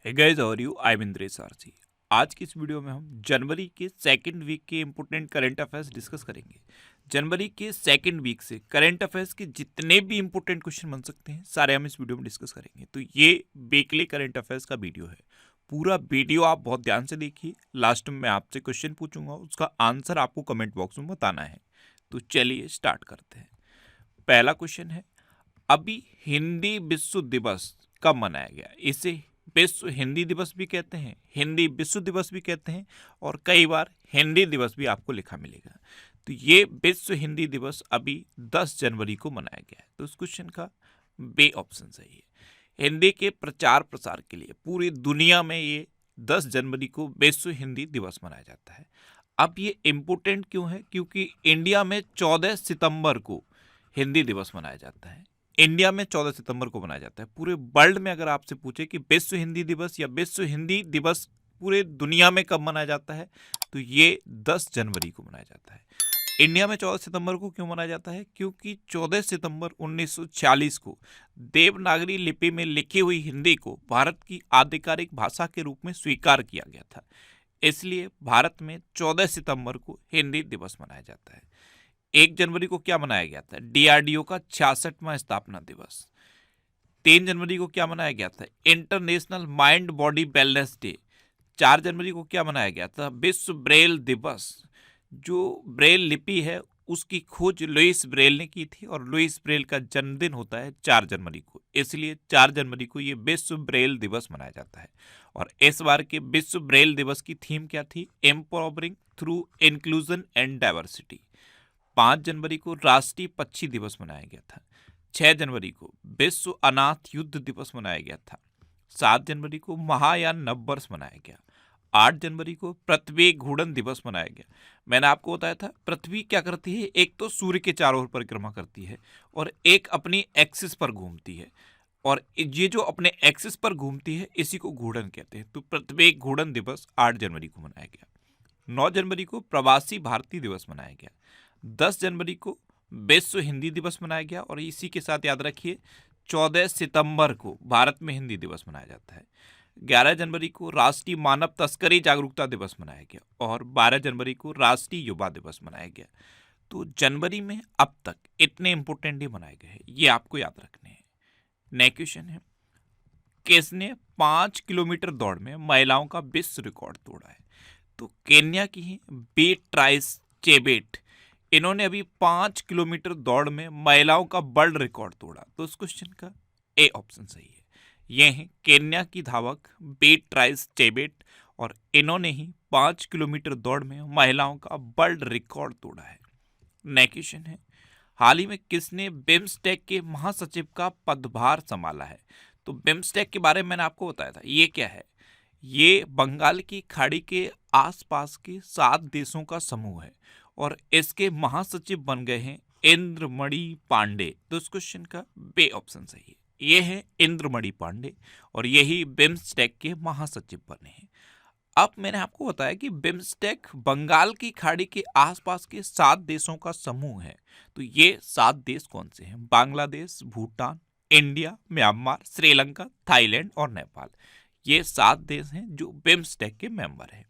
Hey guys, और you I am Indresh RC. आज की इस वीडियो में हम जनवरी के सेकंड वीक के इंपॉर्टेंट करंट अफेयर्स डिस्कस करेंगे। जनवरी के सेकंड वीक से करंट अफेयर्स के जितने भी इंपॉर्टेंट क्वेश्चन बन सकते हैं सारे हम इस वीडियो में डिस्कस करेंगे। तो ये वीकली करंट अफेयर्स का वीडियो है। पूरा वीडियो आप बहुत ध्यान से देखिए। लास्ट में मैं आपसे क्वेश्चन पूछूंगा, उसका आंसर आपको कमेंट बॉक्स में बताना है। तो चलिए स्टार्ट करते हैं। पहला क्वेश्चन है, अभी हिंदी विश्व दिवस कब मनाया गया? इसे विश्व हिंदी दिवस भी कहते हैं, हिंदी विश्व दिवस भी कहते हैं, और कई बार हिंदी दिवस भी आपको लिखा मिलेगा। तो ये विश्व हिंदी दिवस अभी 10 जनवरी को मनाया गया है। तो इस क्वेश्चन का बे ऑप्शन सही है। हिंदी के प्रचार प्रसार के लिए पूरी दुनिया में ये 10 जनवरी को विश्व हिंदी दिवस मनाया जाता है। अब ये इम्पोर्टेंट क्यों है? क्योंकि इंडिया में 14 सितंबर को हिंदी दिवस मनाया जाता है। इंडिया में 14 सितंबर को मनाया जाता है। पूरे वर्ल्ड में अगर आपसे पूछे कि विश्व हिंदी दिवस या विश्व हिंदी दिवस पूरे दुनिया में कब मनाया जाता है, तो ये 10 जनवरी को मनाया जाता है। इंडिया में 14 सितंबर को क्यों मनाया जाता है? क्योंकि 14 सितंबर 1946 को देवनागरी लिपि में लिखी हुई हिंदी को भारत की आधिकारिक भाषा के रूप में स्वीकार किया गया था। इसलिए भारत में 14 सितंबर को हिंदी दिवस मनाया जाता है। 1 जनवरी को क्या मनाया गया था? डीआरडीओ का 66वां स्थापना दिवस। 3 जनवरी को क्या मनाया गया था? International mind body wellness day. 4 जनवरी को क्या मनाया गया था? विश्व ब्रेल दिवस। जो ब्रेल लिपि है उसकी खोज लुइस ब्रेल ने की थी, और लुइस ब्रेल का जन्मदिन होता है 4 जनवरी को, इसलिए 4 जनवरी को ये विश्व ब्रेल दिवस मनाया जाता है। और इस बार के विश्व ब्रेल दिवस की थीम क्या थी? Empowering through inclusion and diversity. 5 जनवरी को राष्ट्रीय पक्षी दिवस मनाया गया था। 6 जनवरी को विश्व अनाथ युद्ध दिवस मनाया गया था। 7 जनवरी को महायान नववर्ष मनाया गया। 8 जनवरी को पृथ्वी घूर्णन दिवस मनाया गया। मैंने आपको बताया था पृथ्वी क्या करती है, एक तो सूर्य के चारों ओर परिक्रमा करती है और एक अपनी एक्सिस पर घूमती है, और ये जो अपने एक्सिस पर घूमती है इसी को घूर्णन कहते हैं। तो पृथ्वी घूर्णन दिवस 8 जनवरी को मनाया गया। 9 जनवरी को प्रवासी भारतीय दिवस मनाया गया। 10 जनवरी को विश्व हिंदी दिवस मनाया गया, और इसी के साथ याद रखिए 14 सितंबर को भारत में हिंदी दिवस मनाया जाता है। 11 जनवरी को राष्ट्रीय मानव तस्करी जागरूकता दिवस मनाया गया, और 12 जनवरी को राष्ट्रीय युवा दिवस मनाया गया। तो जनवरी में अब तक इतने इंपोर्टेंट डे मनाए गए हैं, ये आपको याद रखने हैं। नेक्स्ट क्वेश्चन है, किसने 5 किलोमीटर दौड़ में महिलाओं का विश्व रिकॉर्ड तोड़ा है? तो केन्या की ही बीट्राइस चेबेट, इन्होंने अभी 5 किलोमीटर दौड़ में महिलाओं का वर्ल्ड रिकॉर्ड तोड़ा। तो इस क्वेश्चन का ए ऑप्शन सही है। ये हैं केन्या की धावक बीट्राइस चेबेट, और इन्होंने ही 5 किलोमीटर दौड़ में महिलाओं का वर्ल्ड रिकॉर्ड तोड़ा है। नेक्स्ट क्वेश्चन है, हाल ही में किसने बिम्स्टेक के महासचिव का पदभार संभाला है? तो बिम्स्टेक के बारे में मैंने आपको बताया था, ये क्या है? ये बंगाल की खाड़ी के आसपास के 7 देशों का समूह है, और इसके महासचिव बन गए हैं इंद्रमणि पांडे। तो इस क्वेश्चन का बे ऑप्शन सही है। ये है इंद्रमणि पांडे, और यही बिम्स्टेक के महासचिव बने हैं। अब मैंने आपको बताया कि बिम्स्टेक बंगाल की खाड़ी के आसपास के 7 देशों का समूह है। तो ये 7 देश कौन से हैं? Bangladesh, Bhutan, India, Myanmar, Sri Lanka, Thailand और नेपाल। ये 7 देश हैं जो बिम्स्टेक के मेंबर हैं।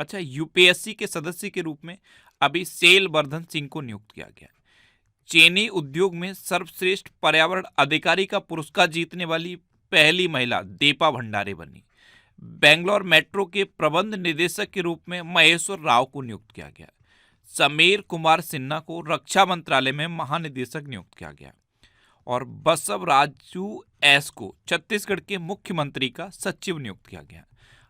अच्छा, यूपीएससी के सदस्य के रूप में अभी सेल वर्धन सिंह को नियुक्त किया गया। चीनी उद्योग में सर्वश्रेष्ठ पर्यावरण अधिकारी का पुरस्कार जीतने वाली पहली महिला दीपा भंडारे बनी। बेंगलोर मेट्रो के प्रबंध निदेशक के रूप में महेश्वर राव को नियुक्त किया गया। समीर कुमार सिन्हा को रक्षा मंत्रालय में महानिदेशक नियुक्त किया गया, और बसवराजू एस को छत्तीसगढ़ के मुख्यमंत्री का सचिव नियुक्त किया गया।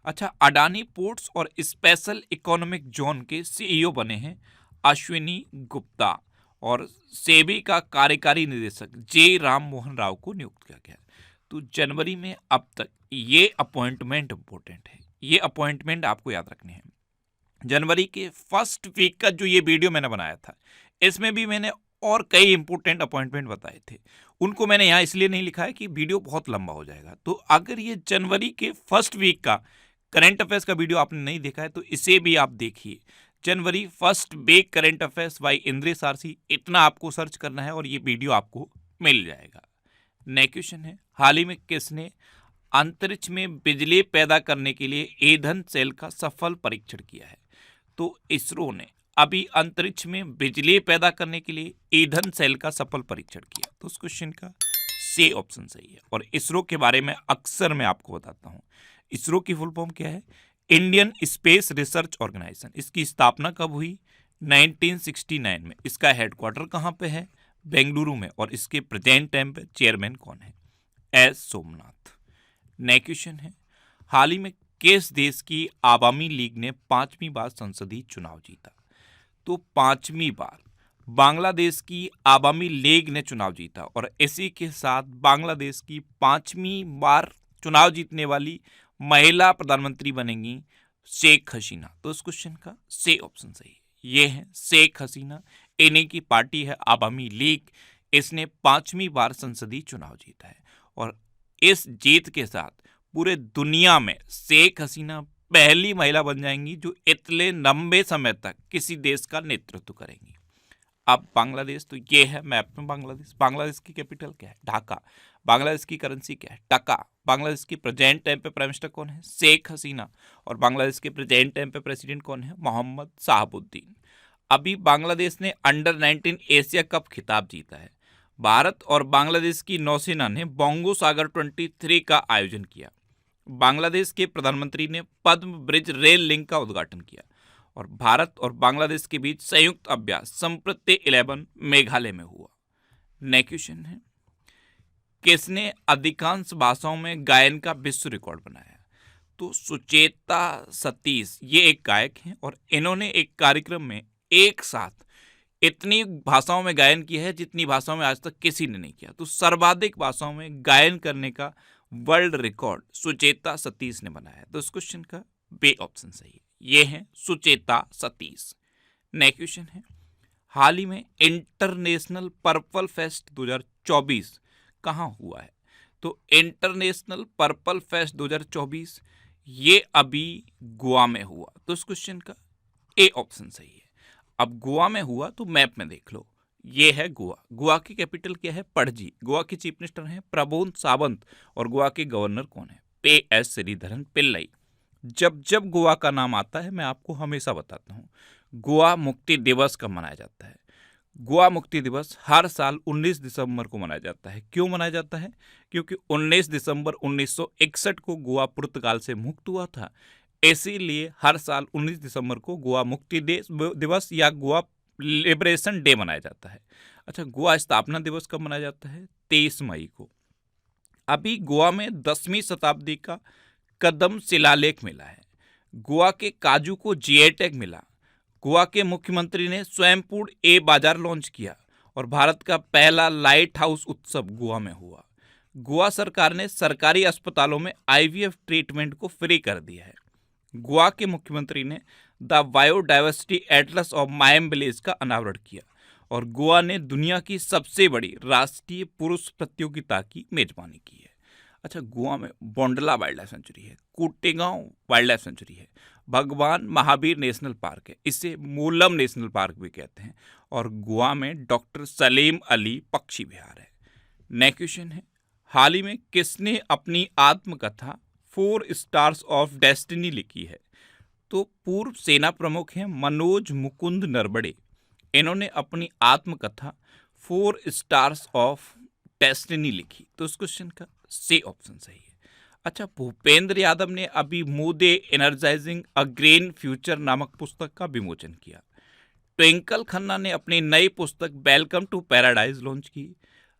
अच्छा, अडानी पोर्ट्स और स्पेशल इकोनॉमिक जोन के सीईओ बने हैं अश्विनी गुप्ता, और सेबी का कार्यकारी निदेशक जे राम मोहन राव को नियुक्त किया गया। तो जनवरी में अब तक ये अपॉइंटमेंट इंपॉर्टेंट है, ये अपॉइंटमेंट आपको याद रखने हैं। जनवरी के फर्स्ट वीक का जो ये वीडियो मैंने बनाया था, इसमें भी मैंने और कई इंपॉर्टेंट अपॉइंटमेंट बताए थे। उनको मैंने यहाँ इसलिए नहीं लिखा है कि वीडियो बहुत लंबा हो जाएगा। तो अगर ये जनवरी के फर्स्ट वीक का करंट अफेयर्स का वीडियो आपने नहीं देखा है तो इसे भी आप देखिए। जनवरी first week current affairs by Indresh RC, इतना आपको सर्च करना है और ये वीडियो आपको मिल जाएगा। नेक्स्ट क्वेश्चन है, हाल ही में किसने अंतरिक्ष में बिजली पैदा करने के लिए ईंधन सेल का सफल परीक्षण किया है? तो इसरो ने अभी अंतरिक्ष में बिजली पैदा करने के लिए ईंधन सेल का सफल परीक्षण किया। तो उस क्वेश्चन का सी ऑप्शन सही है। और इसरो के बारे में अक्सर मैं आपको बताता हूँ। इसरो की फुल फॉर्म क्या है? Indian Space Research Organisation. इसकी स्थापना कब हुई? 1969 में। इसका हेडक्वार्टर कहाँ पे है? बेंगलुरु में। और इसके प्रेजेंट टाइम पे चेयरमैन कौन है? एस सोमनाथ। नेक्स्ट क्वेश्चन है, हाल ही में किस देश की आवामी लीग ने 5वीं बार संसदीय चुनाव जीता? तो 5वीं बार बांग्लादेश की आवामी लीग ने चुनाव जीता। और इसी के साथ बांग्लादेश की 5वीं बार चुनाव जीतने वाली महिला प्रधानमंत्री बनेंगी शेख हसीना। तो इस क्वेश्चन का सी ऑप्शन सही है। ये है शेख हसीना। इन्हीं की पार्टी है आवामी लीग। इसने 5वीं बार संसदीय चुनाव जीता है। और इस जीत के साथ पूरे दुनिया में शेख हसीना पहली महिला बन जाएंगी जो इतने लंबे समय तक किसी देश का नेतृत्व करेंगी। अब बांग्लादेश, तो ये है मैप में बांग्लादेश। बांग्लादेश की कैपिटल क्या है? ढाका। बांग्लादेश की करेंसी क्या है? टका। बांग्लादेश की प्रेजेंट टाइम पे प्राइम मिनिस्टर कौन है? शेख हसीना। और बांग्लादेश के प्रेजेंट टाइम पे प्रेसिडेंट कौन है? मोहम्मद शाहबुद्दीन। अभी बांग्लादेश ने अंडर 19 एशिया कप खिताब जीता है। भारत और बांग्लादेश की नौसेना ने बोंगो सागर 23 का आयोजन किया। बांग्लादेश के प्रधानमंत्री ने पद्म ब्रिज रेल लिंक का उद्घाटन किया। और भारत और बांग्लादेश के बीच संयुक्त अभ्यास संप्रत्य 11 मेघालय में हुआ। नेक्स्ट क्वेश्चन है, किसने अधिकांश भाषाओं में गायन का विश्व रिकॉर्ड बनाया? तो सुचेता सतीश ये एक गायक हैं और इन्होंने एक कार्यक्रम में एक साथ इतनी भाषाओं में गायन किया है जितनी भाषाओं में आज तक किसी ने नहीं किया। तो सर्वाधिक भाषाओं में गायन करने का वर्ल्ड रिकॉर्ड सुचेता सतीश ने बनाया है। तो इस क्वेश्चन का बी ऑप्शन सही है। ये है सुचेता सतीश। नेक्स्ट क्वेश्चन है, हाल ही में इंटरनेशनल पर्पल फेस्ट 2024 कहाँ हुआ है? तो इंटरनेशनल पर्पल फेस्ट 2024 ये अभी गोवा में हुआ। तो इस क्वेश्चन का ए ऑप्शन सही है। अब गोवा में हुआ तो मैप में देख लो, ये है गोवा। गोवा की कैपिटल क्या है? पणजी। गोवा के चीफ मिनिस्टर हैं प्रमोद सावंत। और गोवा के गवर्नर कौन है? PS श्रीधरन पिल्लई। जब जब गोवा का नाम आता है मैं आपको हमेशा बताता हूँ गोवा मुक्ति दिवस कब मनाया जाता है। गोवा मुक्ति दिवस हर साल 19 दिसंबर को मनाया जाता है। क्यों मनाया जाता है? क्योंकि 19 दिसंबर 1961 को गोवा पुर्तगाल से मुक्त हुआ था। इसीलिए हर साल 19 दिसंबर को गोवा मुक्ति दिवस या गोवा लिबरेशन डे मनाया जाता है। अच्छा, गोवा स्थापना दिवस कब मनाया जाता है? 23 मई को। अभी गोवा में 10वीं शताब्दी का कदम शिलालेख मिला है। गोवा के काजू को GI टैग मिला। गोवा के मुख्यमंत्री ने स्वयंपूर्ण बाजार लॉन्च किया। और भारत का पहला लाइट हाउस उत्सव गोवा में हुआ। गोवा सरकार ने सरकारी अस्पतालों में IVF ट्रीटमेंट को फ्री कर दिया है। गोवा के मुख्यमंत्री ने the biodiversity Atlas of मायम village का अनावरण किया। और गोवा ने दुनिया की सबसे बड़ी राष्ट्रीय पुरुष प्रतियोगिता की मेजबानी की है। अच्छा, गोवा में बोंडला वाइल्ड लाइफ सेंचुरी है, कोटेगांव वाइल्ड लाइफ सेंचुरी है, भगवान महावीर नेशनल पार्क है, इसे मूलम नेशनल पार्क भी कहते हैं। और गोवा में डॉक्टर सलीम अली पक्षी विहार है। नेक्स्ट क्वेश्चन है, हाल ही में किसने अपनी आत्मकथा 4 स्टार्स ऑफ डेस्टिनी लिखी है? तो पूर्व सेना प्रमुख हैं मनोज मुकुंद नरवणे। इन्होंने अपनी आत्मकथा 4 स्टार्स ऑफ डेस्टिनी लिखी। तो इस क्वेश्चन का सी ऑप्शन सही है। अच्छा, भूपेंद्र यादव ने अभी मूदे एनर्जाइजिंग अ ग्रीन फ्यूचर नामक पुस्तक का विमोचन किया। ट्विंकल खन्ना ने अपनी नई पुस्तक वेलकम टू पैराडाइज लॉन्च की।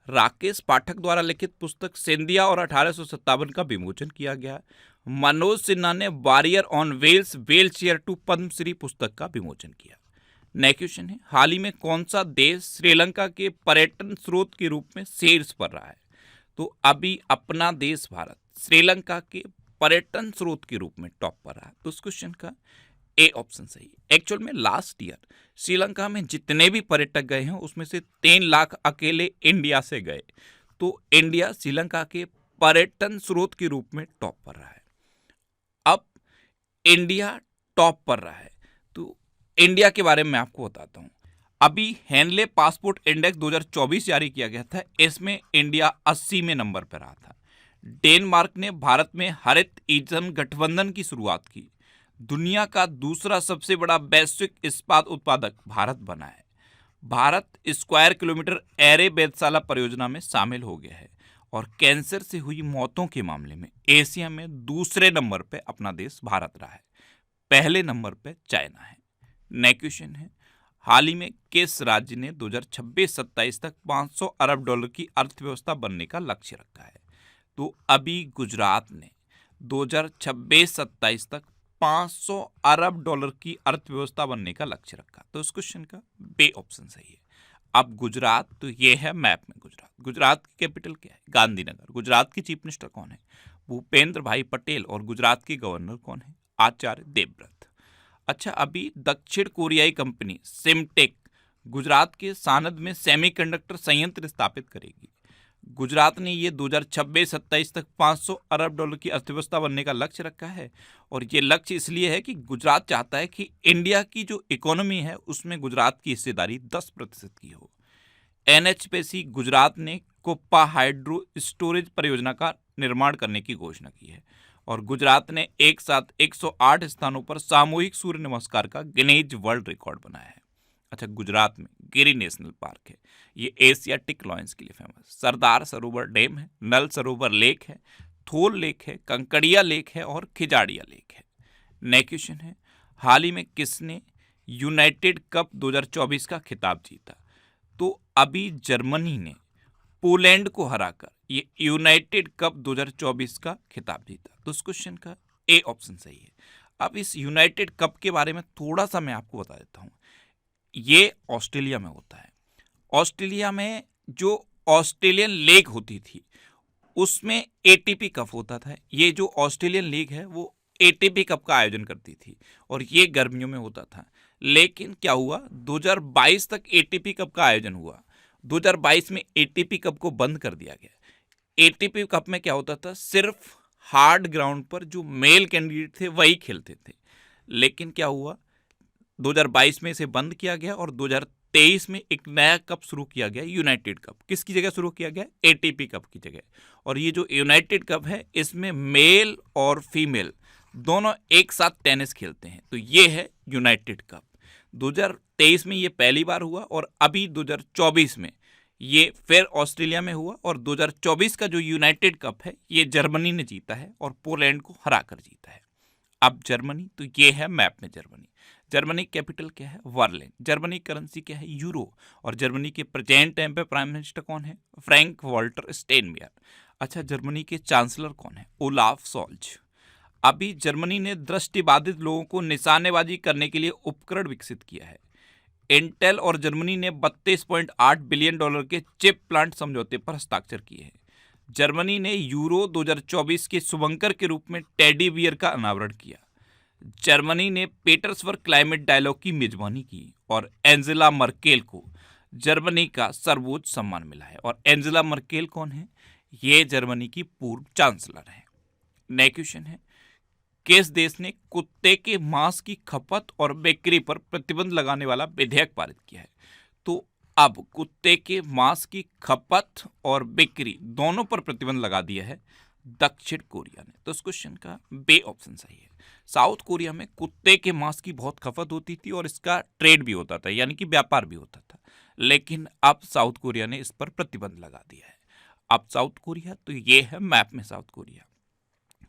राकेश पाठक द्वारा लिखित पुस्तक सिंधिया और 1857 का विमोचन किया गया। मनोज सिन्हा ने warrior on wheels wheel chair to Padmashri पुस्तक का विमोचन किया। नेक्स्ट क्वेश्चन है, हाल ही में कौन सा देश श्रीलंका के पर्यटन स्रोत के रूप में शीर्ष पर रहा है? तो अभी अपना देश भारत श्रीलंका के पर्यटन स्रोत के रूप में टॉप पर रहा है। तो इस क्वेश्चन का ए ऑप्शन सही है। एक्चुअल में लास्ट ईयर श्रीलंका में जितने भी पर्यटक गए हैं उसमें से 3 लाख अकेले इंडिया से गए। तो इंडिया श्रीलंका के पर्यटन स्रोत के रूप में टॉप पर रहा है। अब इंडिया टॉप पर रहा है तो इंडिया के बारे में मैं आपको बताता हूँ। अभी हेनले पासपोर्ट इंडेक्स 2024 जारी किया गया था। इसमें इंडिया 80वें नंबर पर रहा था। डेनमार्क ने भारत में हरित ईंधन गठबंधन की शुरुआत की। दुनिया का दूसरा सबसे बड़ा वैश्विक इस्पात उत्पादक भारत बना है। भारत स्क्वायर किलोमीटर एरे वेधशाला परियोजना में शामिल हो गया है और कैंसर से हुई मौतों के मामले में एशिया में दूसरे नंबर पे अपना देश भारत रहा है। पहले नंबर पे चाइना है। नेक्स्ट क्वेश्चन है, हाल ही में किस राज्य ने 2026-27 तक 500 अरब डॉलर की अर्थव्यवस्था बनने का लक्ष्य रखा है? तो अभी गुजरात ने 2026-27 तक 500 अरब डॉलर की अर्थव्यवस्था बनने का लक्ष्य रखा। तो इस क्वेश्चन का बे ऑप्शन सही है। अब गुजरात, तो ये है मैप में गुजरात। गुजरात की कैपिटल क्या है? गांधीनगर। गुजरात के चीफ मिनिस्टर कौन है? भूपेंद्र भाई पटेल। और गुजरात के गवर्नर कौन है? आचार्य देवव्रत। अच्छा, अभी दक्षिण कोरियाई कंपनी सिमटेक गुजरात के सानंद में सेमीकंडक्टर संयंत्र स्थापित करेगी। गुजरात ने ये 2026-27 तक 500 अरब डॉलर की अर्थव्यवस्था बनने का लक्ष्य रखा है और ये लक्ष्य इसलिए है कि गुजरात चाहता है कि इंडिया की जो इकोनॉमी है उसमें गुजरात की हिस्सेदारी 10% की हो। एनएचपीसी गुजरात ने कोप्पा हाइड्रो स्टोरेज परियोजना का निर्माण करने की घोषणा की है और गुजरात ने एक साथ 108 स्थानों पर सामूहिक सूर्य नमस्कार का गिनीज वर्ल्ड रिकॉर्ड बनाया है। अच्छा, गुजरात में गिरी नेशनल पार्क है, ये एशियाटिक लॉयंस के लिए फेमस। सरदार सरोवर डैम है, नल सरोवर लेक है, थोल लेक है, कंकड़िया लेक है और खिजाड़िया लेक है। नेक्स्ट क्वेश्चन है, हाल ही में किसने यूनाइटेड कप 2024 का खिताब जीता? तो अभी जर्मनी ने पोलैंड को हराकर ये यूनाइटेड कप 2024 का खिताब जीता। तो इस क्वेश्चन का ए ऑप्शन सही है। अब इस यूनाइटेड कप के बारे में थोड़ा सा मैं आपको बता देता हूँ। ये ऑस्ट्रेलिया में होता है। ऑस्ट्रेलिया में जो ऑस्ट्रेलियन लीग होती थी उसमें एटीपी कप होता था। ये जो ऑस्ट्रेलियन लीग है वो एटीपी कप का आयोजन करती थी और ये गर्मियों में होता था। लेकिन क्या हुआ, 2022 तक एटीपी कप का आयोजन हुआ। 2022 में एटीपी कप को बंद कर दिया गया। एटीपी कप में क्या होता था, सिर्फ हार्ड ग्राउंड पर जो मेल कैंडिडेट थे वही खेलते थे। लेकिन क्या हुआ, 2022 में इसे बंद किया गया और 2023 में एक नया कप शुरू किया गया, यूनाइटेड कप। किसकी जगह शुरू किया गया? एटीपी कप की जगह। और ये जो यूनाइटेड कप है इसमें मेल और फीमेल दोनों एक साथ टेनिस खेलते हैं। तो ये है यूनाइटेड कप। 2023 में ये पहली बार हुआ और अभी 2024 में ये फिर ऑस्ट्रेलिया में हुआ और 2024 का जो यूनाइटेड कप है ये जर्मनी ने जीता है और पोलैंड को हराकर जीता है। अब जर्मनी, तो ये है मैप में जर्मनी। जर्मनी कैपिटल क्या है? बर्लिन। जर्मनी करेंसी क्या है? यूरो। और जर्मनी के प्रेजेंट टाइम पे प्राइम मिनिस्टर कौन है? Frank Walter Steinmeier. अच्छा, जर्मनी के चांसलर कौन है? Olaf Scholz. अभी जर्मनी ने दृष्टिबाधित लोगों को निशानेबाजी करने के लिए उपकरण विकसित किया है। इंटेल और जर्मनी ने 32.8 बिलियन डॉलर के चिप प्लांट समझौते पर हस्ताक्षर किए हैं। जर्मनी ने यूरो 2024 के शुभंकर के रूप में टेडी बियर का अनावरण किया। जर्मनी ने पीटर्सबर्ग क्लाइमेट डायलॉग की मेजबानी की और एंजेला मर्केल को जर्मनी का सर्वोच्च सम्मान मिला है। और एंजेला मर्केल कौन है? ये जर्मनी की पूर्व चांसलर है। नेक्स्ट क्वेश्चन है, किस देश ने कुत्ते के मांस की खपत और बिक्री पर प्रतिबंध लगाने वाला विधेयक पारित किया है? तो अब कुत्ते के मांस की खपत और बिक्री दोनों पर प्रतिबंध लगा दिया है दक्षिण कोरिया ने। तो इस क्वेश्चन का बे ऑप्शन सही है। साउथ कोरिया में कुत्ते के मांस की बहुत खपत होती थी और इसका ट्रेड भी होता था, यानी कि व्यापार भी होता था। लेकिन अब साउथ कोरिया ने इस पर प्रतिबंध लगा दिया है। अब साउथ कोरिया, तो ये है मैप में साउथ कोरिया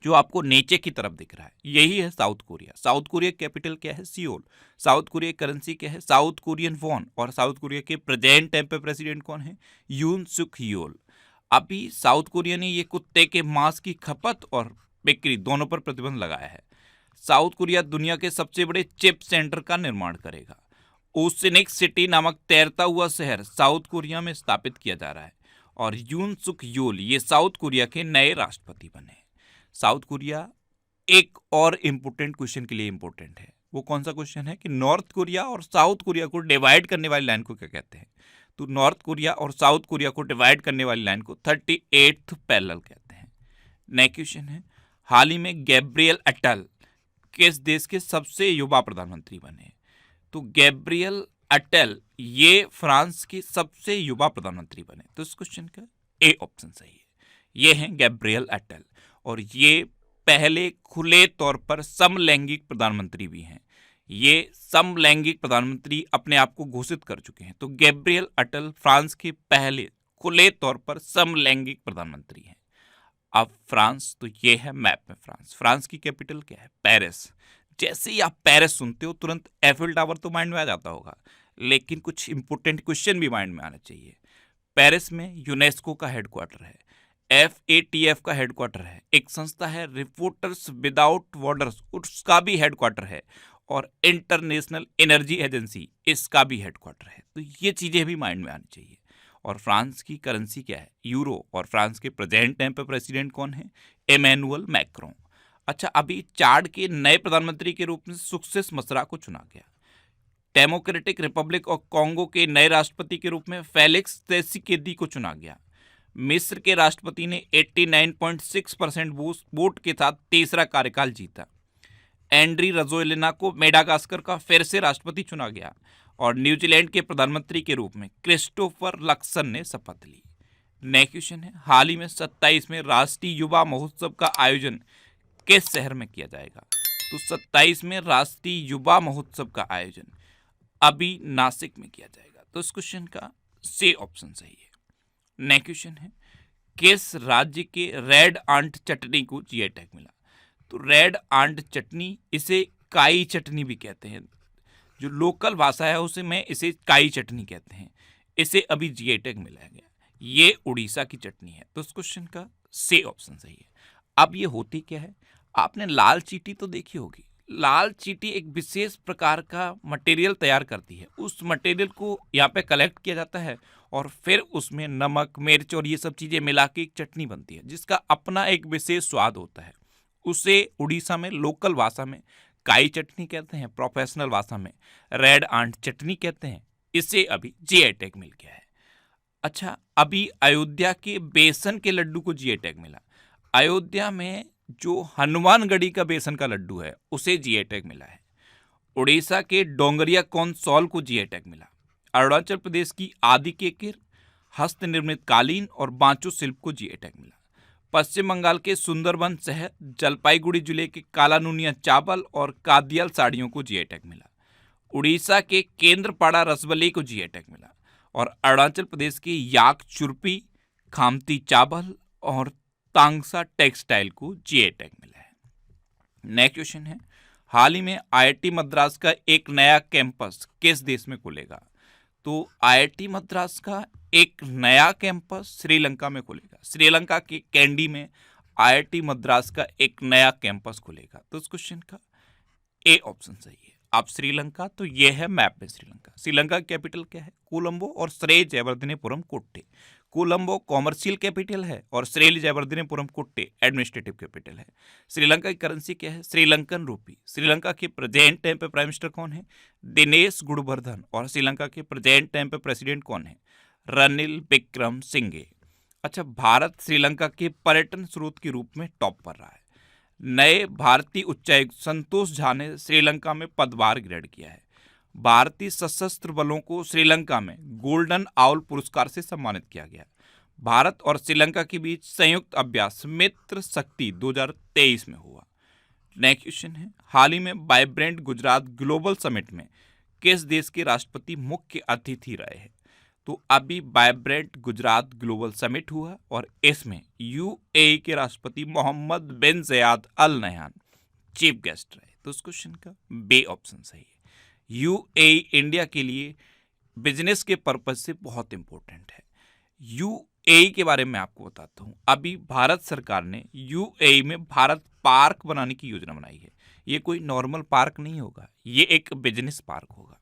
जो आपको नीचे की तरफ दिख रहा है, यही है south Korea. South Korea capital क्या है? सियोल। साउथ कोरिया करेंसी क्या है? South Korean von. और साउथ कोरिया के प्रेजेंट टाइम पे प्रेसिडेंट कौन है? यून सुक योल। अभी साउथ कोरिया ने ये कुत्ते के मांस की खपत और बिक्री दोनों पर प्रतिबंध लगाया है। साउथ कोरिया दुनिया के सबसे बड़े चिप सेंटर का निर्माण करेगा। ओसेनिक सिटी नामक तैरता हुआ शहर साउथ कोरिया में स्थापित किया जा रहा है और यून सुक योल ये साउथ कोरिया के नए राष्ट्रपति बने। साउथ कोरिया एक और इम्पोर्टेंट क्वेश्चन के लिए इम्पोर्टेंट है। वो कौन सा क्वेश्चन है कि नॉर्थ कोरिया और साउथ कोरिया को डिवाइड करने वाली लाइन को क्या कहते हैं? तो नॉर्थ कोरिया और साउथ कोरिया को डिवाइड करने वाली लाइन को 38th पैरेलल कहते हैं। नेक्स्ट क्वेश्चन है, हाल ही में गैब्रियल अटल किस देश के सबसे युवा प्रधानमंत्री बने? तो गैब्रियल अटल ये फ्रांस के सबसे युवा प्रधानमंत्री बने। तो इस क्वेश्चन का ए ऑप्शन सही है। ये हैं गैब्रियल अटल, और ये पहले खुले तौर पर समलैंगिक प्रधानमंत्री भी हैं। ये समलैंगिक प्रधानमंत्री अपने आप को घोषित कर चुके हैं। तो गैब्रियल अटल फ्रांस के पहले खुले तौर पर समलैंगिक प्रधानमंत्री हैं। अब फ्रांस, तो ये है मैप में फ्रांस। फ्रांस की कैपिटल क्या है? पेरिस। जैसे ही आप पेरिस सुनते हो तुरंत एफिल टावर तो माइंड में आ जाता होगा, लेकिन कुछ इंपॉर्टेंट क्वेश्चन भी माइंड में आना चाहिए। पेरिस में यूनेस्को का हेडक्वार्टर है, FATF का हेडक्वार्टर है, एक संस्था है रिपोर्टर्स विदाउट बॉर्डर्स, उसका भी हेडक्वार्टर है, और इंटरनेशनल एनर्जी एजेंसी, इसका भी हेडक्वार्टर है। तो ये चीजें भी माइंड में आनी चाहिए। और फ्रांस की करेंसी क्या है? यूरो। और फ्रांस के प्रेजेंट टाइम पे प्रेसिडेंट कौन है? Emmanuel Macron. अच्छा, अभी चाड के नए प्रधानमंत्री के रूप में सक्सेस मसरा को चुना गया। डेमोक्रेटिक रिपब्लिक ऑफ कॉन्गो के नए राष्ट्रपति के रूप में फेलिक्स त्सेसिकेदी को चुना गया। मिस्र के राष्ट्रपति ने 89.6% वोट के साथ तीसरा कार्यकाल जीता। एंड्री रजोएलिना को मेडागास्कर का फिर से राष्ट्रपति चुना गया। और न्यूजीलैंड के प्रधानमंत्री के रूप में क्रिस्टोफर लक्सन ने शपथ ली। नेक्स्ट क्वेश्चन है, हाल ही में 27वें राष्ट्रीय युवा महोत्सव का आयोजन किस शहर में किया जाएगा? तो 27वें राष्ट्रीय युवा महोत्सव का आयोजन अभी नासिक में किया जाएगा। तो इस क्वेश्चन का सी ऑप्शन सही है। नेक्स्ट क्वेश्चन है, किस राज्य के रेड आंट चटनी को जीआई टैग मिला? तो रेड आंट चटनी, इसे काई चटनी भी कहते हैं, जो लोकल भाषा है उसे में इसे काई चटनी कहते हैं। इसे अभी जीआई टैग मिला गया। ये उड़ीसा की चटनी है। तो इस क्वेश्चन का सी ऑप्शन सही है। अब ये होती क्या है? आपने लाल चींटी तो देखी होगी। लाल चींटी एक विशेष प्रकार का मटेरियल तैयार करती है। उस मटेरियल को यहाँ पे कलेक्ट किया जाता है और फिर उसमें नमक, मिर्च और ये सब चीज़ें मिला के एक चटनी बनती है, जिसका अपना एक विशेष स्वाद होता है। उसे उड़ीसा में लोकल भाषा में काई चटनी कहते हैं, प्रोफेशनल भाषा में रेड आंट चटनी कहते हैं। इसे अभी जीआई टैग मिल गया है। अच्छा, अभी अयोध्या के बेसन के लड्डू को जीआई टैग मिला। अयोध्या में जो हनुमानगढ़ी का बेसन का लड्डू है उसे जीआई टैग मिला है। उड़ीसा के डोंगरिया कौनसौल को जीआई टैग मिला। अरुणाचल प्रदेश की आदि केकिर, हस्त निर्मित कालीन और बांचो शिल्प को जीआई टैग मिला। पश्चिम बंगाल के सुंदरबन शहर, जलपाईगुड़ी जिले के कालानुनिया चावल और कादियाल साड़ियों को जीआई टैग मिला। उड़ीसा के केंद्रपाड़ा रसबली को जीआई टैग मिला। और अरुणाचल प्रदेश की याक चुरपी, खामती चावल और तांगसा टेक्सटाइल को जीआई टैग मिला है। नेक्स्ट क्वेश्चन है, हाल ही में आईआईटी मद्रास का एक नया कैंपस किस देश में खुलेगा? तो आईआईटी मद्रास का एक नया कैंपस श्रीलंका में खुलेगा। श्रीलंका के कैंडी में आईआईटी मद्रास का एक नया कैंपस खुलेगा। तो इस क्वेश्चन का ए ऑप्शन सही है। अब श्रीलंका, तो ये है मैप में श्रीलंका। श्रीलंका की कैपिटल क्या है? कोलंबो और श्री जयवर्धनेपुरम कोट्टे। कोलंबो कॉमर्शियल कैपिटल है और श्री जयवर्धनेपुरम कोट्टे एडमिनिस्ट्रेटिव कैपिटल है। श्रीलंका की करेंसी क्या है? श्रीलंकन रूपी। श्रीलंका के प्रेजेंट टाइम पे प्राइम मिनिस्टर कौन है? दिनेश गुणवर्धन। और श्रीलंका के प्रेजेंट टाइम पे प्रेसिडेंट कौन है? रनिल विक्रमसिंघे। अच्छा, भारत श्रीलंका के पर्यटन स्रोत के रूप में टॉप पर रहा है। नए भारतीय उच्चायुक्त संतोष झा ने श्रीलंका में पदभार ग्रहण किया है। भारतीय सशस्त्र बलों को श्रीलंका में गोल्डन आउल पुरस्कार से सम्मानित किया गया। भारत और श्रीलंका के बीच संयुक्त अभ्यास मित्र शक्ति 2023 में हुआ। नेक्स्ट क्वेश्चन है, हाल ही में वाइब्रेंट गुजरात ग्लोबल समिट में किस देश के राष्ट्रपति मुख्य अतिथि रहे हैं? तो अभी वाइब्रेंट गुजरात ग्लोबल समिट हुआ और इसमें यूएई के राष्ट्रपति मोहम्मद बिन ज़ायद अल नह्यान चीफ गेस्ट रहे। तो इस क्वेश्चन का बी ऑप्शन सही है। यूएई इंडिया के लिए बिजनेस के पर्पज से बहुत इंपॉर्टेंट है। यूएई के बारे में आपको बताता हूँ। अभी भारत सरकार ने यूएई में भारत पार्क बनाने की योजना बनाई है। ये कोई नॉर्मल पार्क नहीं होगा, ये एक बिजनेस पार्क होगा।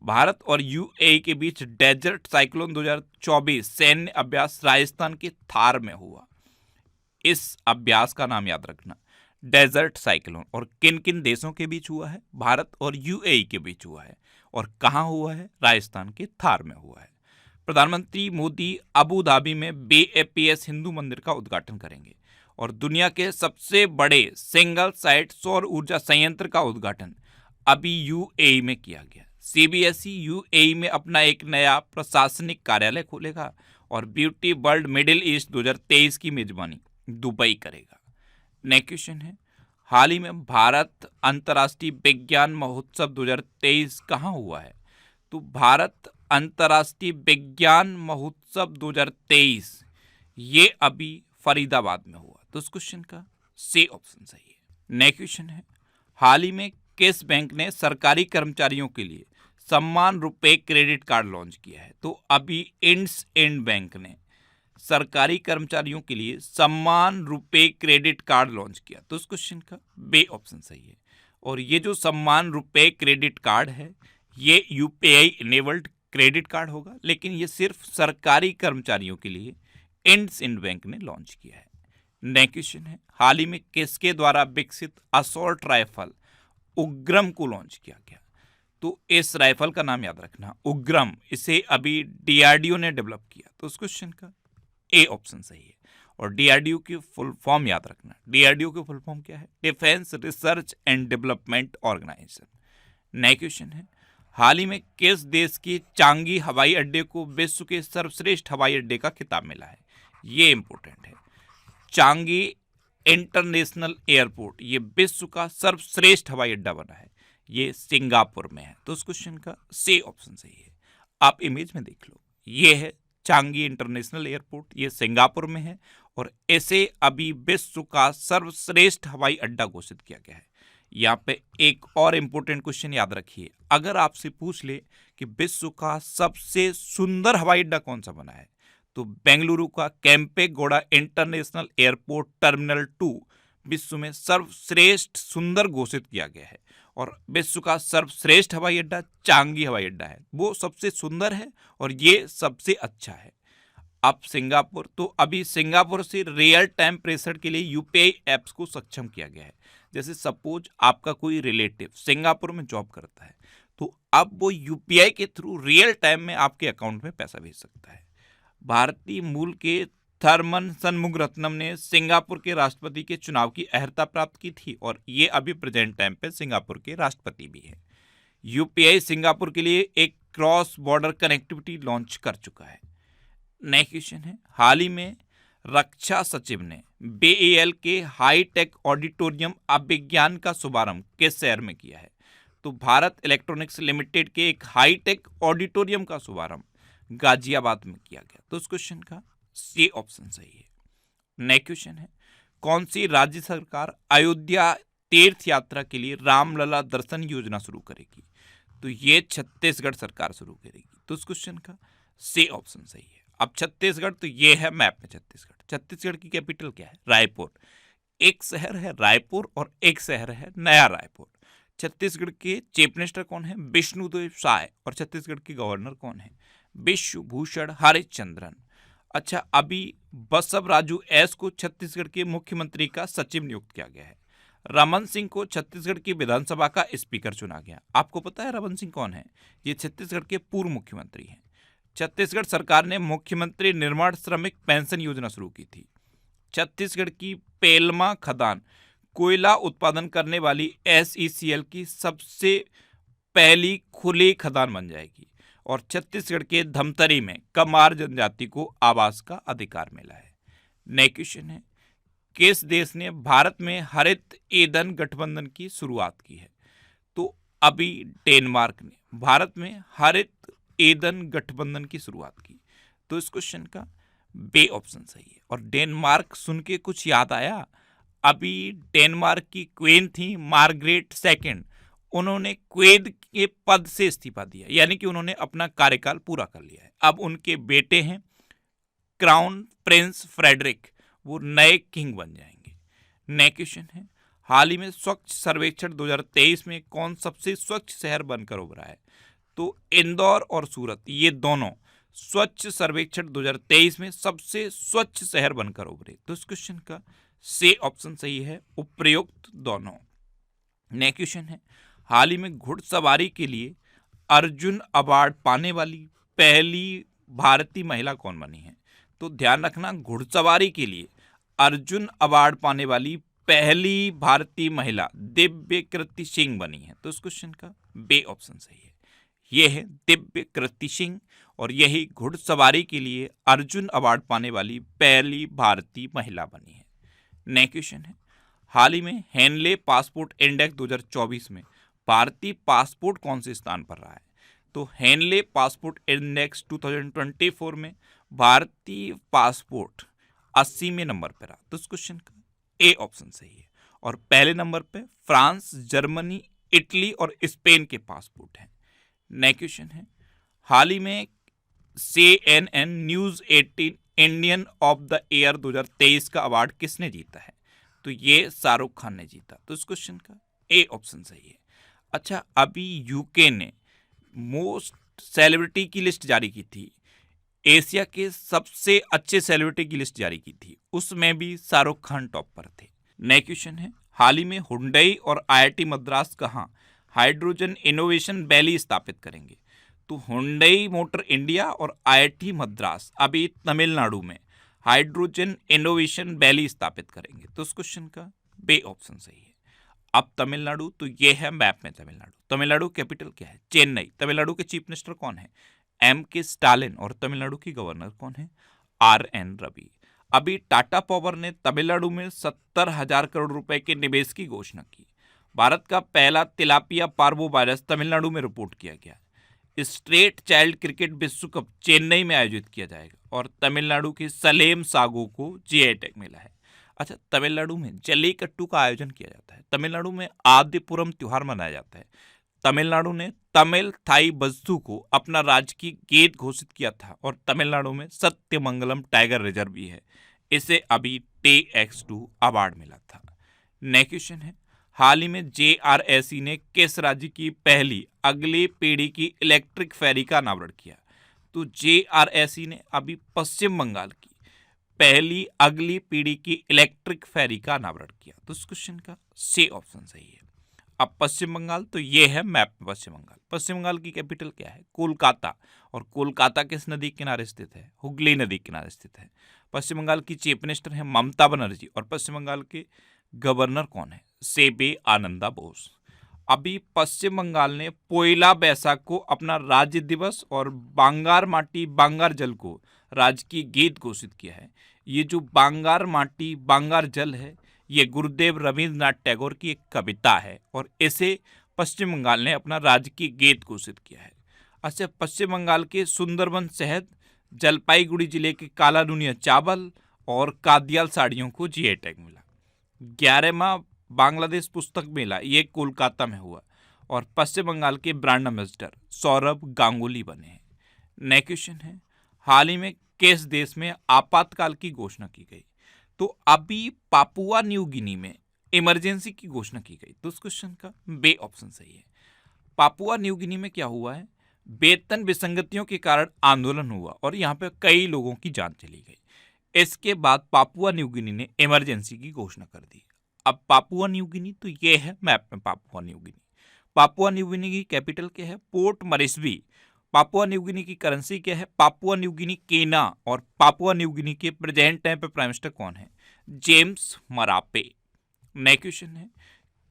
भारत और यूएई के बीच डेजर्ट साइक्लोन 2024 सैन्य अभ्यास राजस्थान के थार में हुआ। इस अभ्यास का नाम याद रखना, डेजर्ट साइक्लोन। और किन किन देशों के बीच हुआ है? भारत और यूएई के बीच हुआ है। और कहाँ हुआ है? राजस्थान के थार में हुआ है। प्रधानमंत्री मोदी अबू धाबी में बीएपीएस हिंदू मंदिर का उद्घाटन करेंगे। और दुनिया के सबसे बड़े सिंगल साइट सौर ऊर्जा संयंत्र का उद्घाटन अभी यूएई में किया गया। सीबीएसई यूएई में अपना एक नया प्रशासनिक कार्यालय खोलेगा और ब्यूटी वर्ल्ड मिडिल ईस्ट 2023 की मेजबानी दुबई करेगा। नेक्स्ट क्वेश्चन है, हाल ही में भारत अंतर्राष्ट्रीय विज्ञान महोत्सव 2023 कहाँ हुआ है? तो भारत अंतर्राष्ट्रीय विज्ञान महोत्सव 2023 ये अभी फरीदाबाद में हुआ। तो इस क्वेश्चन का सी ऑप्शन सही है। नेक्स्ट क्वेश्चन है, हाल ही में किस बैंक ने सरकारी कर्मचारियों के लिए सम्मान रुपए क्रेडिट कार्ड लॉन्च किया है? तो अभी इंडसइंड बैंक ने सरकारी कर्मचारियों के लिए सम्मान रुपए क्रेडिट कार्ड लॉन्च किया। तो इस क्वेश्चन का बे ऑप्शन सही है। और ये जो सम्मान रुपए क्रेडिट कार्ड है ये यूपीआई इनेबल्ड क्रेडिट कार्ड होगा, लेकिन ये सिर्फ सरकारी कर्मचारियों के लिए इंडसइंड बैंक ने लॉन्च किया है। नेक्स्ट क्वेश्चन है, हाल ही में किसके द्वारा विकसित असॉल्ट राइफल उग्रम को लॉन्च किया गया? तो इस राइफल का नाम याद रखना उग्रम, इसे अभी डीआरडीओ ने डेवलप किया। तो उस क्वेश्चन का ए ऑप्शन सही है। और डीआरडीओ की फुल फॉर्म याद रखना, डीआरडीओ की फुल फॉर्म क्या है? Defence Research and Development Organisation. Next question है, हाल ही में किस देश की चांगी हवाई अड्डे को विश्व के सर्वश्रेष्ठ हवाई अड्डे का खिताब मिला है? ये इंपॉर्टेंट है। चांगी इंटरनेशनल एयरपोर्ट ये विश्व का सर्वश्रेष्ठ हवाई अड्डा बना है, ये सिंगापुर में है। तो उस क्वेश्चन का सी ऑप्शन सही है। आप इमेज में देख लो, ये है चांगी इंटरनेशनल एयरपोर्ट, ये सिंगापुर में है और इसे अभी विश्व का सर्वश्रेष्ठ हवाई अड्डा घोषित किया गया है। यहाँ पे एक और इम्पोर्टेंट क्वेश्चन याद रखिए, अगर आपसे पूछ ले कि विश्व का सबसे सुंदर हवाई अड्डा कौन सा बना है, तो बेंगलुरु का केम्पेगौड़ा इंटरनेशनल एयरपोर्ट टर्मिनल 2 विश्व में सर्वश्रेष्ठ सुंदर घोषित किया गया है। और विश्व का सर्वश्रेष्ठ हवाई अड्डा चांगी हवाई अड्डा है, वो सबसे सुंदर है और ये सबसे अच्छा है। अब सिंगापुर, तो अभी सिंगापुर से रियल टाइम प्रेशर के लिए यूपीआई ऐप्स को सक्षम किया गया है। जैसे सपोज आपका कोई रिलेटिव सिंगापुर में जॉब करता है, तो अब वो यूपीआई के थ्रू रियल टाइम में आपके अकाउंट में पैसा भेज सकता है। भारतीय मूल के थर्मन सनमुगरत्नम ने सिंगापुर के राष्ट्रपति के चुनाव की अर्हता प्राप्त की थी और ये अभी प्रेजेंट टाइम पे सिंगापुर के राष्ट्रपति भी हैं। यूपीआई सिंगापुर के लिए एक क्रॉस बॉर्डर कनेक्टिविटी लॉन्च कर चुका है। नेक्स्ट क्वेश्चन है, हाल ही में रक्षा सचिव ने बीईएल के हाईटेक ऑडिटोरियम अभिज्ञान का शुभारंभ किस शहर में किया है? तो भारत इलेक्ट्रॉनिक्स लिमिटेड के एक हाईटेक ऑडिटोरियम का शुभारंभ गाजियाबाद में किया गया। तो उस क्वेश्चन का सी ऑप्शन सही है। नेक्स्ट क्वेश्चन है, कौन सी राज्य सरकार अयोध्या तीर्थ यात्रा के लिए रामलला दर्शन योजना शुरू करेगी? तो ये छत्तीसगढ़ सरकार शुरू करेगी। तो उस क्वेश्चन का सी ऑप्शन सही है। अब छत्तीसगढ़, तो ये है मैप में छत्तीसगढ़ की कैपिटल क्या है? रायपुर। एक शहर है रायपुर और एक शहर है नया रायपुर। छत्तीसगढ़ के चीफ मिनिस्टर कौन है? विष्णुदेव साय। और छत्तीसगढ़ के गवर्नर कौन है? विश्वभूषण हरिश्चंद्रन। अच्छा, अभी बसव राजू एस को छत्तीसगढ़ के मुख्यमंत्री का सचिव नियुक्त किया गया है। रमन सिंह को छत्तीसगढ़ की विधानसभा का स्पीकर चुना गया। आपको पता है रमन सिंह कौन है? ये छत्तीसगढ़ के पूर्व मुख्यमंत्री हैं। छत्तीसगढ़ सरकार ने मुख्यमंत्री निर्माण श्रमिक पेंशन योजना शुरू की थी। छत्तीसगढ़ की पेलमा खदान कोयला उत्पादन करने वाली एसईसीएल की सबसे पहली खुली खदान बन जाएगी। और छत्तीसगढ़ के धमतरी में कमार जनजाति को आवास का अधिकार मिला है। नेक्स्ट क्वेश्चन है, किस देश ने भारत में हरित ईंधन गठबंधन की शुरुआत की है? तो अभी डेनमार्क ने भारत में हरित ईंधन गठबंधन की शुरुआत की। तो इस क्वेश्चन का बे ऑप्शन सही है। और डेनमार्क सुन के कुछ याद आया? अभी डेनमार्क की क्वीन थी मार्गरेट सेकंड, उन्होंने क्वीन के पद से इस्तीफा दिया, यानी कि उन्होंने अपना कार्यकाल पूरा कर लिया है। अब उनके बेटे हैं क्राउन प्रिंस फ्रेडरिक, वो नए किंग बन जाएंगे। नेक्स्ट क्वेश्चन है, हाल ही में स्वच्छ सर्वेक्षण 2023 में कौन सबसे स्वच्छ शहर बनकर उभरा है? तो इंदौर और सूरत, ये दोनों स्वच्छ सर्वेक्षण 2023 में सबसे स्वच्छ शहर बनकर उभरे। तो इस क्वेश्चन का सी ऑप्शन सही है, उपयुक्त दोनों। नेक्स्ट क्वेश्चन है, हाल ही में घुड़सवारी के लिए अर्जुन अवार्ड पाने वाली पहली भारतीय महिला कौन बनी है? तो ध्यान रखना, घुड़सवारी के लिए अर्जुन अवार्ड पाने वाली पहली भारतीय महिला दिव्य कृति सिंह बनी है। तो इस क्वेश्चन का बे ऑप्शन सही है, ये है दिव्य कृति सिंह। और यही घुड़सवारी के लिए अर्जुन अवार्ड पाने वाली पहली भारतीय महिला बनी है। नेक्स्ट क्वेश्चन है, हाल ही में हेनले पासपोर्ट इंडेक्स 2024 में भारतीय पासपोर्ट कौन से स्थान पर रहा है? तो हेनले पासपोर्ट इंडेक्स 2024 में भारतीय पासपोर्ट 80वें नंबर पर रहा। तो इस क्वेश्चन का ए ऑप्शन सही है। और पहले नंबर पे फ्रांस, जर्मनी, इटली और स्पेन के पासपोर्ट हैं। नेक्स्ट क्वेश्चन है, हाल ही में CNN news 18 Indian of the year 2023 का अवार्ड किसने जीता है? तो ये शाहरुख खान ने जीता। तो इस क्वेश्चन का ए ऑप्शन सही है। अच्छा, अभी यूके ने मोस्ट सेलिब्रिटी की लिस्ट जारी की थी, एशिया के सबसे अच्छे सेलिब्रिटी की लिस्ट जारी की थी, उसमें भी शाहरुख खान टॉप पर थे। नेक्स्ट क्वेश्चन है, हाल ही में हुंडई और IIT मद्रास कहाँ हाइड्रोजन इनोवेशन वैली स्थापित करेंगे? तो हुंडई मोटर इंडिया और IIT मद्रास अभी तमिलनाडु में हाइड्रोजन इनोवेशन वैली स्थापित करेंगे। तो इस क्वेश्चन का बे ऑप्शन सही है। अब तमिलनाडु, तो ये है मैप में तमिलनाडु। तमिलनाडु कैपिटल क्या है? चेन्नई। तमिलनाडु के चीफ मिनिस्टर कौन है? MK Stalin. और तमिलनाडु की गवर्नर कौन है? RN रवि। अभी टाटा पावर ने तमिलनाडु में 70,000 करोड़ रुपए के निवेश की घोषणा की। भारत का पहला तिलापिया पार्वो वायरस तमिलनाडु में रिपोर्ट किया गया। स्ट्रेट चाइल्ड क्रिकेट विश्व कप चेन्नई में आयोजित किया जाएगा। और तमिलनाडु के सलेम सागो को GI टैग मिला है। अच्छा, तमिलनाडु में जल्लीकट्टू का आयोजन किया जाता है। तमिलनाडु में आदिपुरम त्योहार मनाया जाता है। तमिलनाडु ने तमिल थाई बज्जू को अपना राजकीय गीत घोषित किया था। और तमिलनाडु में सत्यमंगलम टाइगर रिजर्व भी है, इसे अभी TX2 अवार्ड मिला था। नेक्स्ट क्वेश्चन है, हाल ही में JRSE ने किस राज्य की पहली अगली पीढ़ी की इलेक्ट्रिक फेरी का अनावरण किया? तो JRSE ने अभी पश्चिम बंगाल की पहली अगली पीढ़ी की इलेक्ट्रिक फेरी का अनावरण किया। तो इस क्वेश्चन का सी ऑप्शन सही है। अब पश्चिम बंगाल, तो ये है मैप में पश्चिम बंगाल। पश्चिम बंगाल की कैपिटल क्या है? कोलकाता। और कोलकाता किस नदी के किनारे स्थित है? हुगली नदी के किनारे स्थित है। पश्चिम बंगाल की चीफ मिनिस्टर है ममता बनर्जी। और पश्चिम बंगाल के गवर्नर कौन है? सेबे आनंदा बोस। अभी पश्चिम बंगाल ने पोइला बैसाख को अपना राज्य दिवस और बांगार माटी बांगार जल को राजकीय गीत घोषित किया है। ये जो बांगार माटी बांगार जल है, ये गुरुदेव रविंद्रनाथ टैगोर की एक कविता है और इसे पश्चिम बंगाल ने अपना राजकीय गीत घोषित किया है। अच्छा, पश्चिम बंगाल के सुंदरबन शहद, जलपाईगुड़ी जिले के काला नुनिया चावल और कादियाल साड़ियों को GI टैग मिला। 11वां बांग्लादेश पुस्तक मेला ये कोलकाता में हुआ। और पश्चिम बंगाल के ब्रांड एम्बेसडर सौरभ गांगुली बने हैं। नेक्स्ट क्वेश्चन है, हाल ही में किस देश में आपातकाल की घोषणा की गई? तो अभी पापुआ न्यू गिनी में इमरजेंसी की घोषणा की गई। तो उस क्वेश्चन का बे ऑप्शन सही है। पापुआ न्यू गिनी में क्या हुआ है? वेतन विसंगतियों के कारण आंदोलन हुआ और यहाँ पे कई लोगों की जान चली गई। इसके बाद पापुआ न्यू गिनी ने इमरजेंसी की घोषणा कर दी। अब पापुआ न्यू गिनी, तो ये है मैप में Papua New Guinea. Papua New Guinea की कैपिटल क्या है? पोर्ट मरिस्बी। पापुआ न्यू गिनी की करेंसी क्या है? पापुआ न्यू गिनी केना। और पापुआ न्यू गिनी के प्रेजेंट टाइम पे प्राइम मिनिस्टर कौन है? James Marape. नेक्स्ट क्वेश्चन है,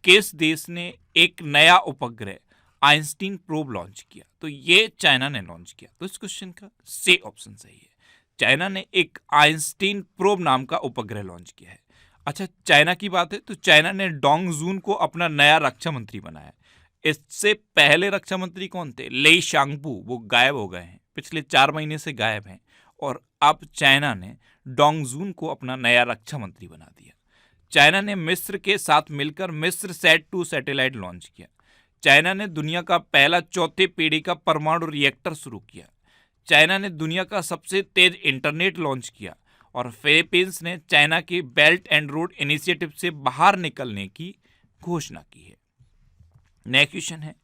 किस देश ने एक नया उपग्रह आइंस्टीन प्रोब लॉन्च किया? तो ये चाइना ने लॉन्च किया। तो इस क्वेश्चन का सी ऑप्शन सही है। चाइना ने एक आइंस्टीन प्रोब नाम का उपग्रह लॉन्च किया है। अच्छा, चाइना की बात है तो चाइना ने डोंगजून को अपना नया रक्षा मंत्री बनाया। इससे पहले रक्षा मंत्री कौन थे? लेई शांगपू, वो गायब हो गए हैं, पिछले 4 महीने से गायब हैं। और अब चाइना ने डोंगजून को अपना नया रक्षा मंत्री बना दिया। चाइना ने मिस्र के साथ मिलकर मिस्र सैट-2 सैटेलाइट लॉन्च किया। चाइना ने दुनिया का पहला चौथी पीढ़ी का परमाणु रिएक्टर शुरू किया। चाइना ने दुनिया का सबसे तेज इंटरनेट लॉन्च किया। और फिलीपींस ने चाइना की बेल्ट एंड रोड इनिशिएटिव से बाहर निकलने की घोषणा की है। नेक्स्ट क्वेश्चन है,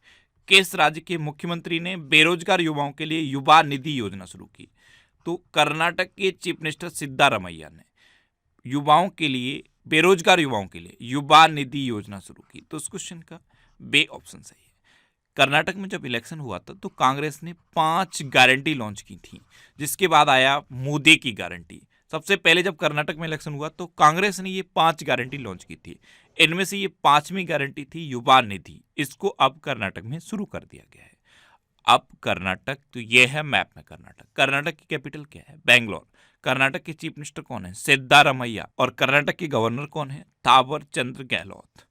किस राज्य के मुख्यमंत्री ने बेरोजगार युवाओं के लिए युवा निधि योजना शुरू की? तो कर्नाटक के चीफ मिनिस्टर सिद्धारमैया ने युवाओं के लिए, बेरोजगार युवाओं के लिए युवा निधि योजना शुरू की। तो उस क्वेश्चन का बे ऑप्शन सही है। कर्नाटक में जब इलेक्शन हुआ था तो कांग्रेस ने 5 गारंटी लॉन्च की थी, जिसके बाद आया मोदी की गारंटी। सबसे पहले जब कर्नाटक में इलेक्शन हुआ तो कांग्रेस ने ये 5 गारंटी लॉन्च की थी। इनमें से ये 5वीं गारंटी थी युवा निधि। इसको अब कर्नाटक में शुरू कर दिया गया है। अब कर्नाटक, तो ये है मैप में कर्नाटक। कर्नाटक की कैपिटल क्या है? बेंगलोर। कर्नाटक के चीफ मिनिस्टर कौन है? सिद्धारमैया। और कर्नाटक के गवर्नर कौन है? थावर चंद्र गहलोत।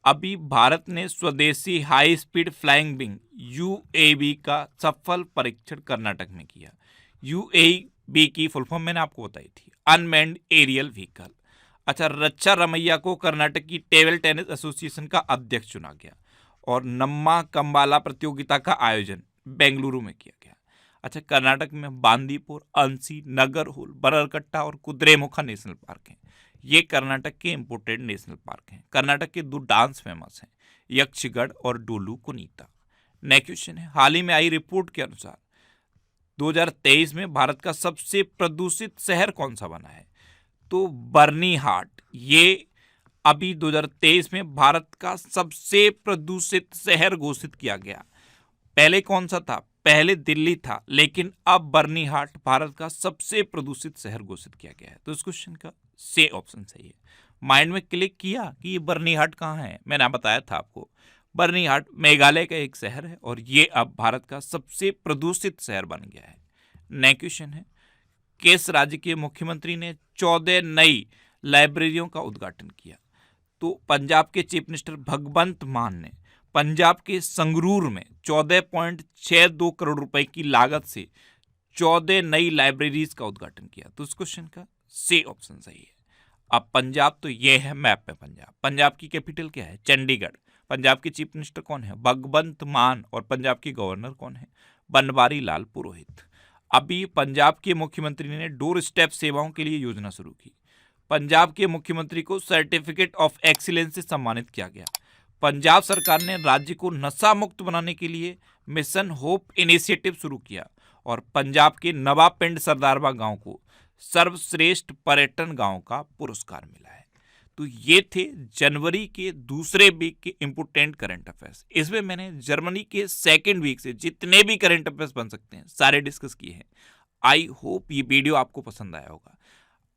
अभी भारत ने स्वदेशी high speed flying wing UAV का सफल परीक्षण कर्नाटक में किया। यूएवी की फुल फॉर्म मैंने आपको बताई थी, अनमैन्ड एरियल व्हीकल। अच्छा, रक्षा रमैया को कर्नाटक की टेबल टेनिस एसोसिएशन का अध्यक्ष चुना गया। और नम्मा कंबाला प्रतियोगिता का आयोजन बेंगलुरु में किया गया। अच्छा, कर्नाटक में बांदीपुर, अंसी, नगरहोल, बररकट्टा और कुद्रेमुखा नेशनल पार्क हैं। ये कर्नाटक के इंपोर्टेड नेशनल पार्क हैं। कर्नाटक के 2 डांस फेमस हैं, यक्षगढ़ और डोलू कुनीता। नेक्स्ट क्वेश्चन है, हाल ही में आई रिपोर्ट के अनुसार 2023 में भारत का सबसे प्रदूषित शहर कौन सा बना है? तो बर्नीहाट। ये अभी 2023 में भारत का सबसे प्रदूषित शहर घोषित किया गया। पहले कौन सा था? पहले दिल्ली था, लेकिन अब बर्नीहाट भारत का सबसे प्रदूषित शहर घोषित किया गया है। तो इस क्वेश्चन का से ऑप्शन सही है। माइंड में क्लिक किया कि ये बर्नीहाट कहाँ है? मैंने बताया था आपको, बर्नीहाट मेघालय का एक शहर है और ये अब भारत का सबसे प्रदूषित शहर बन गया है। नेक्स्ट क्वेश्चन है, किस राज्य के मुख्यमंत्री ने 14 नई लाइब्रेरियों का उद्घाटन किया? तो पंजाब के चीफ मिनिस्टर भगवंत मान ने पंजाब के संगरूर में 14.62 करोड़ रुपए की लागत से 14 नई लाइब्रेरीज का उद्घाटन किया। तो इस क्वेश्चन का सी ऑप्शन सही है। अब पंजाब, तो ये है मैप में पंजाब। पंजाब की कैपिटल क्या है? चंडीगढ़। पंजाब के चीफ मिनिस्टर कौन है? भगवंत मान। और पंजाब के गवर्नर कौन है? बनवारी लाल पुरोहित। अभी पंजाब के मुख्यमंत्री ने डोर स्टेप सेवाओं के लिए योजना शुरू की। पंजाब के मुख्यमंत्री को सर्टिफिकेट ऑफ एक्सीलेंस से सम्मानित किया गया। पंजाब सरकार ने राज्य को नशा मुक्त बनाने के लिए मिशन होप इनिशिएटिव शुरू किया। और पंजाब के नवापिंड सरदारबा गांव को सर्वश्रेष्ठ पर्यटन गांव का पुरस्कार मिला है। तो ये थे जनवरी के दूसरे वीक के इंपोर्टेंट करंट अफेयर्स। इसमें मैंने जर्मनी के सेकेंड वीक से जितने भी करंट अफेयर्स बन सकते हैं सारे डिस्कस किए हैं। आई होप ये वीडियो आपको पसंद आया होगा।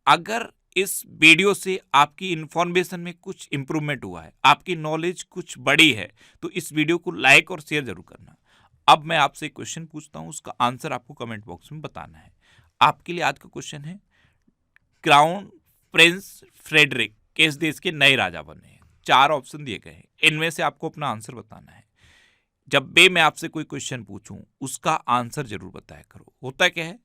अगर इस वीडियो से आपकी इंफॉर्मेशन में कुछ इंप्रूवमेंट हुआ है, आपकी नॉलेज कुछ बढ़ी है, तो इस वीडियो को लाइक और शेयर जरूर करना। अब मैं आपसे एक क्वेश्चन पूछता हूं, उसका आंसर आपको कमेंट बॉक्स में बताना है। आपके लिए आज का क्वेश्चन है, क्राउन प्रिंस फ्रेडरिक किस देश के नए राजा बने हैं? 4 ऑप्शन दिए गए हैं, इनमें से आपको अपना आंसर बताना है। जब भी मैं आपसे कोई क्वेश्चन पूछूं उसका आंसर जरूर बताया करो। होता क्या है,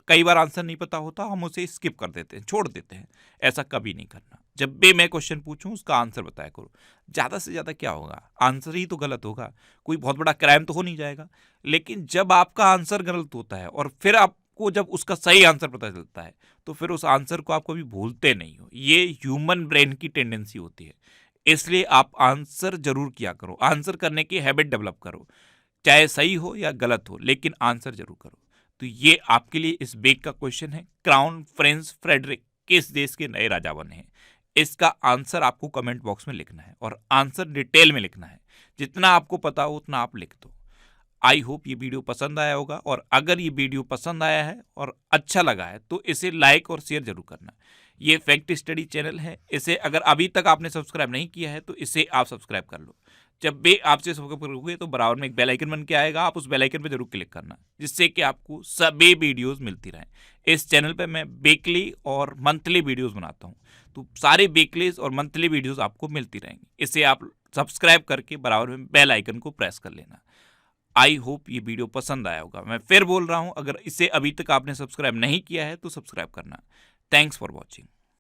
कई बार आंसर नहीं पता होता, हम उसे स्किप कर देते हैं, छोड़ देते हैं। ऐसा कभी नहीं करना। जब भी मैं क्वेश्चन पूछूं उसका आंसर बताया करो। ज़्यादा से ज़्यादा क्या होगा, आंसर ही तो गलत होगा, कोई बहुत बड़ा क्राइम तो हो नहीं जाएगा। लेकिन जब आपका आंसर गलत होता है और फिर आपको जब उसका सही आंसर पता चलता है, तो फिर उस आंसर को आप कभी भूलते नहीं हो। ये ह्यूमन ब्रेन की टेंडेंसी होती है। इसलिए आप आंसर जरूर किया करो, आंसर करने की हैबिट डेवलप करो, चाहे सही हो या गलत हो, लेकिन आंसर जरूर करो। तो ये आपके लिए इस वीक का क्वेश्चन है, क्राउन प्रिंस फ्रेडरिक किस देश के नए राजा बने हैं? इसका आंसर आपको कमेंट बॉक्स में लिखना है और आंसर डिटेल में लिखना है। जितना आपको पता हो उतना आप लिख दो। आई होप ये वीडियो पसंद आया होगा, और अगर ये वीडियो पसंद आया है और अच्छा लगा है तो इसे लाइक और शेयर जरूर करना। ये फैक्ट स्टडी चैनल है, इसे अगर अभी तक आपने सब्सक्राइब नहीं किया है तो इसे आप सब्सक्राइब कर लो। जब भी आपसे सब्सक्राइब करोगे तो बराबर में एक बेल आइकन बन के आएगा, आप उस बेल आइकन पर जरूर क्लिक करना, जिससे कि आपको सभी वीडियोस मिलती रहें। इस चैनल पे मैं वीकली और मंथली वीडियोस बनाता हूँ, तो सारी वीकली और मंथली वीडियोस आपको मिलती रहेंगी। इसे आप सब्सक्राइब करके बराबर में बेल आइकन को प्रेस कर लेना। आई होप ये वीडियो पसंद आया होगा। मैं फिर बोल रहा हूँ, अगर इसे अभी तक आपने सब्सक्राइब नहीं किया है तो सब्सक्राइब करना। Thanks for watching.